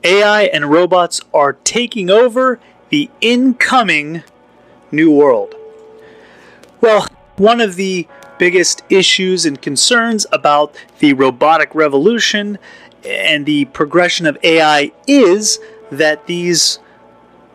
AI and robots are taking over the incoming new world. Well, one of the biggest issues and concerns about the robotic revolution and the progression of AI is that these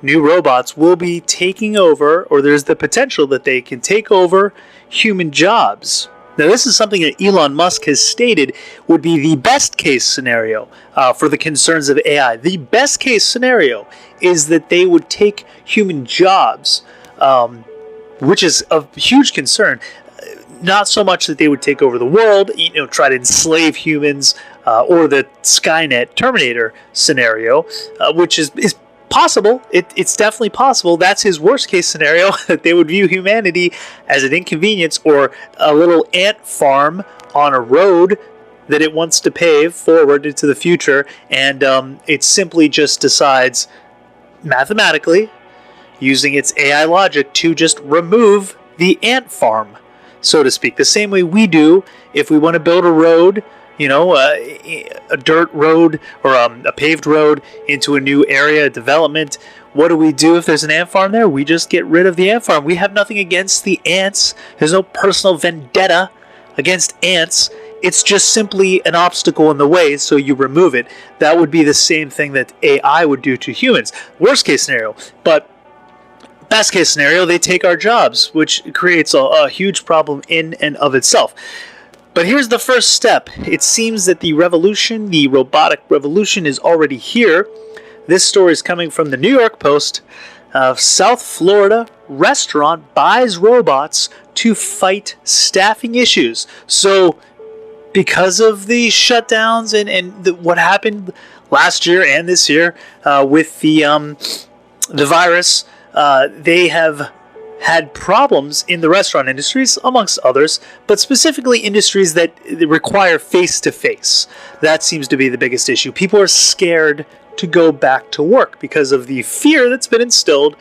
new robots will be taking over, or there's the potential that they can take over human jobs. Now, this is something that Elon Musk has stated would be the best case scenario for the concerns of AI. The best case scenario is that they would take human jobs, which is a huge concern. Not so much that they would take over the world, try to enslave humans, or the Skynet Terminator scenario, which is possible. It's definitely possible. That's his worst case scenario, that they would view humanity as an inconvenience or a little ant farm on a road that it wants to pave forward into the future, and it simply just decides mathematically, using its AI logic, to just remove the ant farm, so to speak. The same way we do if we want to build a road, a dirt road or a paved road into a new area development. What do we do if there's an ant farm there? We just get rid of the ant farm. We have nothing against the ants. There's no personal vendetta against ants. It's just simply an obstacle in the way, so you remove it. That would be the same thing that AI would do to humans. Worst case scenario. But best case scenario, they take our jobs, which creates a huge problem in and of itself. But here's the first step. It seems that the robotic revolution, is already here. This story is coming from the New York Post. South Florida restaurant buys robots to fight staffing issues. So, because of the shutdowns and what happened last year and this year with the virus, they have had problems in the restaurant industries, amongst others, but specifically industries that require face-to-face. That seems to be the biggest issue. People are scared to go back to work because of the fear that's been instilled.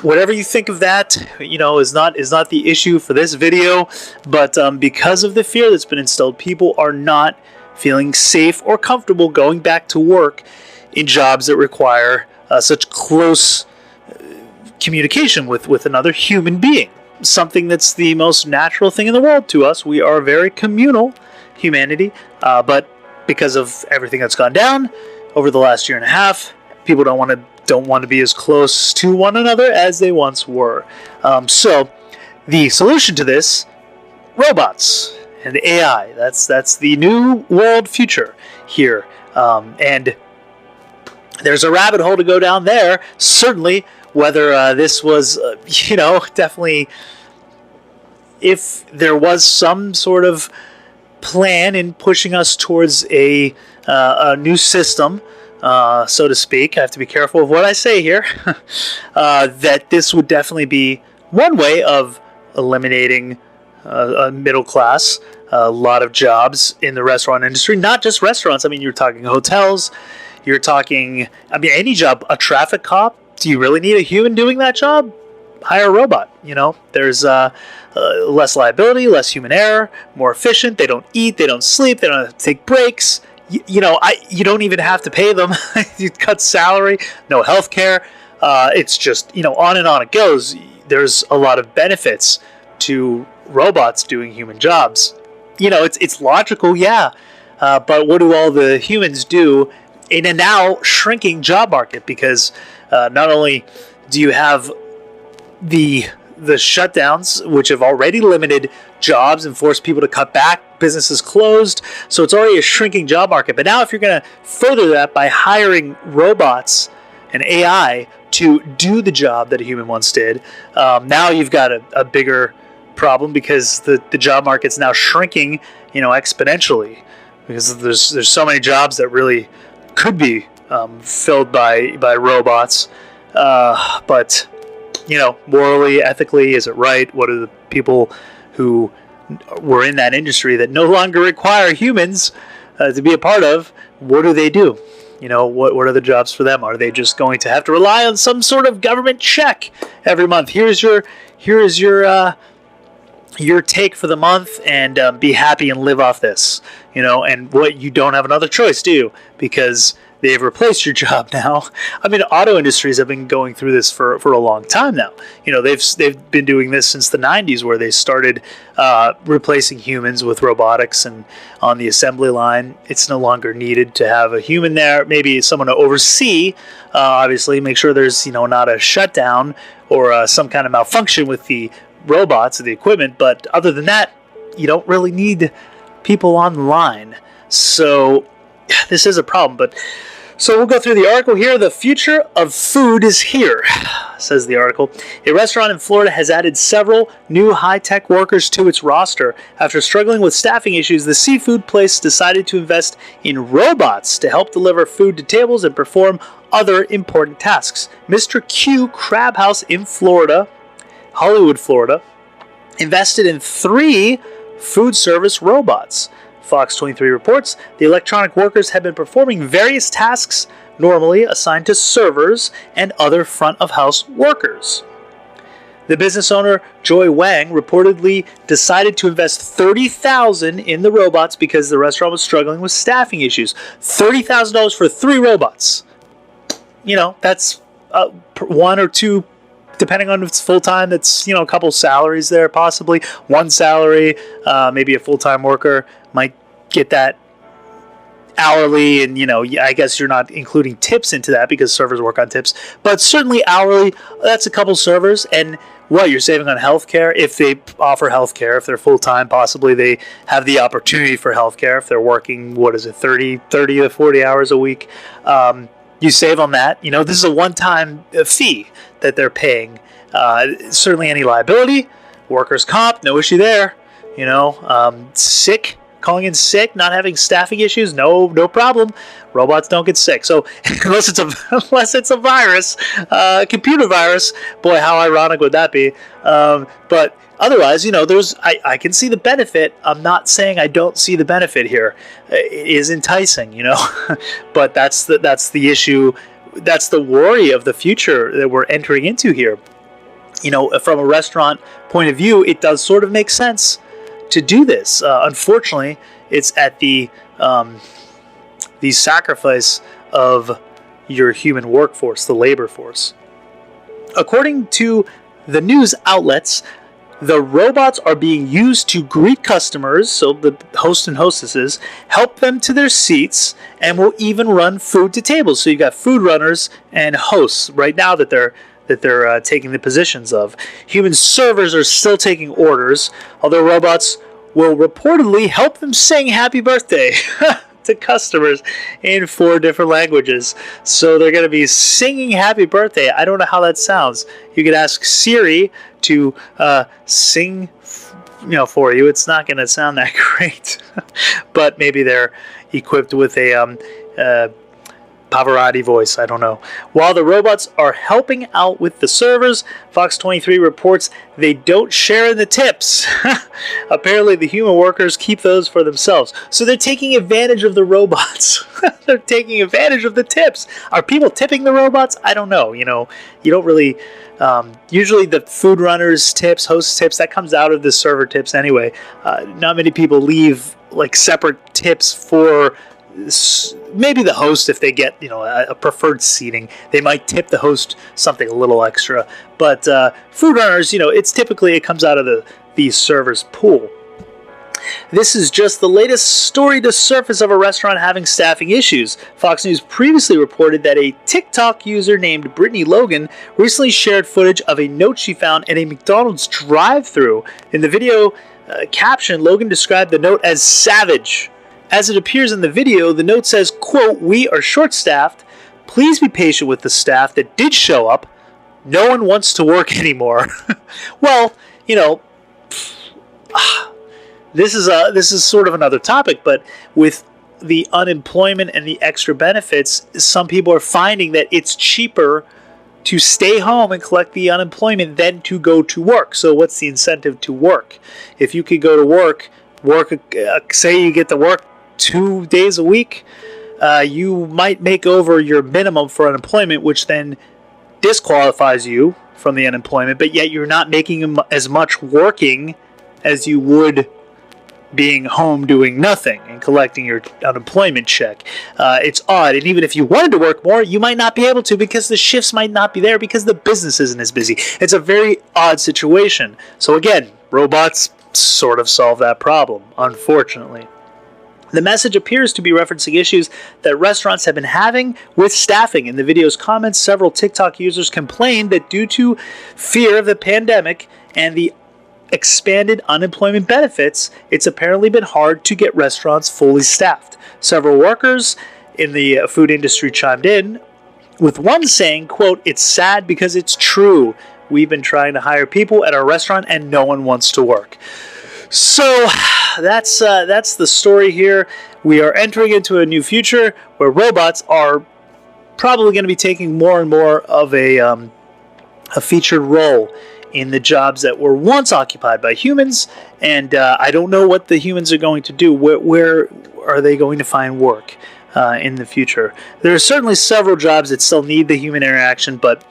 Whatever you think of that, is not the issue for this video, but because of the fear that's been instilled, people are not feeling safe or comfortable going back to work in jobs that require such close communication with another human being. Something that's the most natural thing in the world to us. We are very communal humanity, but because of everything that's gone down over the last year and a half, people don't want to be as close to one another as they once were. So the solution to this, robots and AI. That's the new world future here, and there's a rabbit hole to go down there. Certainly, whether this was, definitely, if there was some sort of plan in pushing us towards a new system, so to speak. I have to be careful of what I say here. That this would definitely be one way of eliminating a middle class, a lot of jobs in the restaurant industry. Not just restaurants. I mean, you're talking hotels. You're talking, any job. A traffic cop. Do you really need a human doing that job? Hire a robot. There's less liability, less human error, more efficient. They don't eat, they don't sleep, they don't have to take breaks. You don't even have to pay them. You cut salary, no health care. It's just, on and on it goes. There's a lot of benefits to robots doing human jobs. It's logical, yeah. But what do all the humans do in a now shrinking job market? Because not only do you have the shutdowns, which have already limited jobs and forced people to cut back, businesses closed, so it's already a shrinking job market. But now if you're going to further that by hiring robots and AI to do the job that a human once did, now you've got a bigger problem, because the job market's now shrinking, exponentially, because there's so many jobs that really could be filled by robots, but morally, ethically, is it right? What are the people who were in that industry that no longer require humans to be a part of? What do they do? What are the jobs for them? Are they just going to have to rely on some sort of government check every month? Here is your take for the month, and be happy and live off this. And what, you don't have another choice, do you? Because they've replaced your job now. I mean, auto industries have been going through this for a long time now. They've been doing this since the 90s, where they started replacing humans with robotics, and on the assembly line, it's no longer needed to have a human there. Maybe someone to oversee, obviously, make sure there's not a shutdown or some kind of malfunction with the robots or the equipment. But other than that, you don't really need people on the line. So this is a problem. But so we'll go through the article here. The future of food is here, says the article. A restaurant in Florida has added several new high-tech workers to its roster. After struggling with staffing issues, the seafood place decided to invest in robots to help deliver food to tables and perform other important tasks. Mr. Q Crab House in Florida, Hollywood, Florida, invested in 3 food service robots. Fox 23 reports the electronic workers have been performing various tasks normally assigned to servers and other front-of-house workers. The business owner, Joy Wang, reportedly decided to invest $30,000 in the robots because the restaurant was struggling with staffing issues. $30,000 for 3 robots. That's 1 or 2, depending on if it's full-time, that's, a couple salaries there, possibly. 1 salary, maybe a full-time worker might get that hourly, and I guess you're not including tips into that because servers work on tips, but certainly hourly, that's a couple servers. And you're saving on healthcare if they offer healthcare. If they're full-time, possibly they have the opportunity for healthcare if they're working 30 to 40 hours a week. You save on that. This is a one-time fee that they're paying. Certainly any liability, workers' comp, no issue there. Sick, calling in sick, not having staffing issues, no problem. Robots don't get sick. So unless it's a virus, computer virus, boy, how ironic would that be? But otherwise, I can see the benefit. I'm not saying I don't see the benefit here. It is enticing, but that's the issue. That's the worry of the future that we're entering into here. From a restaurant point of view, it does sort of make sense to do this. Unfortunately, it's at the sacrifice of your human workforce, the labor force. According to the news outlets, the robots are being used to greet customers, so the host and hostesses, help them to their seats, and will even run food to tables. So you've got food runners and hosts right now that they're taking the positions of. Human servers are still taking orders, although robots will reportedly help them sing happy birthday to customers in 4 different languages. So they're going to be singing happy birthday. I don't know how that sounds. You could ask Siri to sing for you. It's not going to sound that great. But maybe they're equipped with a Pavarotti voice, I don't know. While the robots are helping out with the servers, Fox 23 reports they don't share in the tips. Apparently, the human workers keep those for themselves. So they're taking advantage of the robots. They're taking advantage of the tips. Are people tipping the robots? I don't know. You don't really... usually the food runners tips, host tips, that comes out of the server tips anyway. Not many people leave separate tips for... maybe the host, if they get a preferred seating, they might tip the host something a little extra. But food runners, it comes out of the server's pool. This is just the latest story to surface of a restaurant having staffing issues. Fox News previously reported that a TikTok user named Brittany Logan recently shared footage of a note she found in a McDonald's drive-thru. In the video caption, Logan described the note as savage. As it appears in the video, the note says, quote, "We are short-staffed. Please be patient with the staff that did show up. No one wants to work anymore." Well, this is sort of another topic, but with the unemployment and the extra benefits, some people are finding that it's cheaper to stay home and collect the unemployment than to go to work. So what's the incentive to work? If you could go to work, say you get to work 2 days a week, you might make over your minimum for unemployment, which then disqualifies you from the unemployment, but yet you're not making as much working as you would being home doing nothing and collecting your unemployment check. It's odd, and even if you wanted to work more, you might not be able to because the shifts might not be there because the business isn't as busy. It's a very odd situation. So again, robots sort of solve that problem, unfortunately. The message appears to be referencing issues that restaurants have been having with staffing. In the video's comments, several TikTok users complained that due to fear of the pandemic and the expanded unemployment benefits, it's apparently been hard to get restaurants fully staffed. Several workers in the food industry chimed in, with one saying, quote, "It's sad because it's true. We've been trying to hire people at our restaurant and no one wants to work." So that's the story here. We are entering into a new future where robots are probably going to be taking more and more of a featured role in the jobs that were once occupied by humans, and I don't know what the humans are going to do. Where are they going to find work in the future? There are certainly several jobs that still need the human interaction, but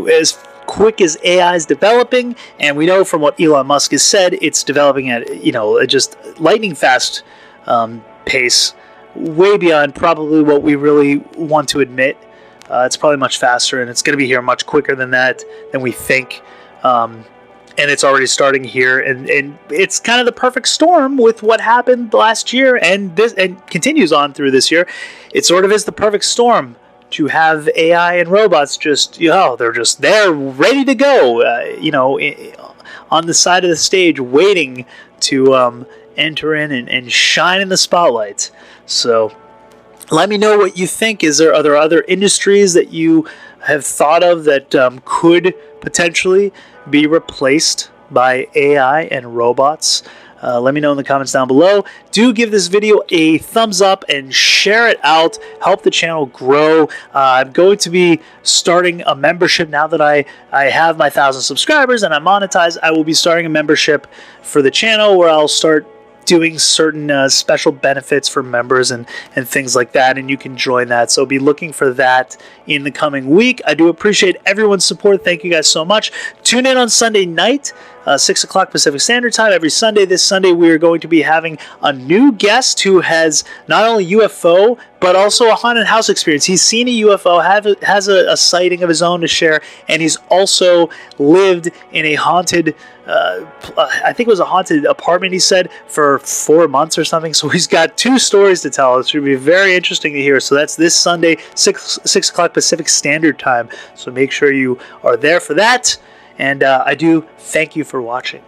as quick as AI is developing, and we know from what Elon Musk has said, it's developing at just lightning fast pace, way beyond probably what we really want to admit. It's probably much faster, and it's going to be here much quicker than we think. And it's already starting here, and it's kind of the perfect storm with what happened last year and continues on through this year. It sort of is the perfect storm to have AI and robots they're just there, ready to go, on the side of the stage, waiting to enter in and shine in the spotlight. So let me know what you think. Are there other industries that you have thought of that could potentially be replaced by AI and robots? Let me know in the comments down below. Do give this video a thumbs up and share it out. Help the channel grow. I'm going to be starting a membership now that I have my 1,000 subscribers and I'm monetized. I will be starting a membership for the channel where I'll start doing certain special benefits for members and things like that, and you can join that. So be looking for that in the coming week. I do appreciate everyone's support. Thank you guys so much. Tune in on Sunday night, 6 o'clock Pacific Standard Time every Sunday. This Sunday we are going to be having a new guest who has not only UFO but also a haunted house experience. He's seen a UFO, has a sighting of his own to share, and he's also lived in a haunted I think it was a haunted apartment, he said, for 4 months or something. So he's got 2 stories to tell. It's going to be very interesting to hear. So that's this Sunday, 6 o'clock Pacific Standard Time. So make sure you are there for that. And I do thank you for watching.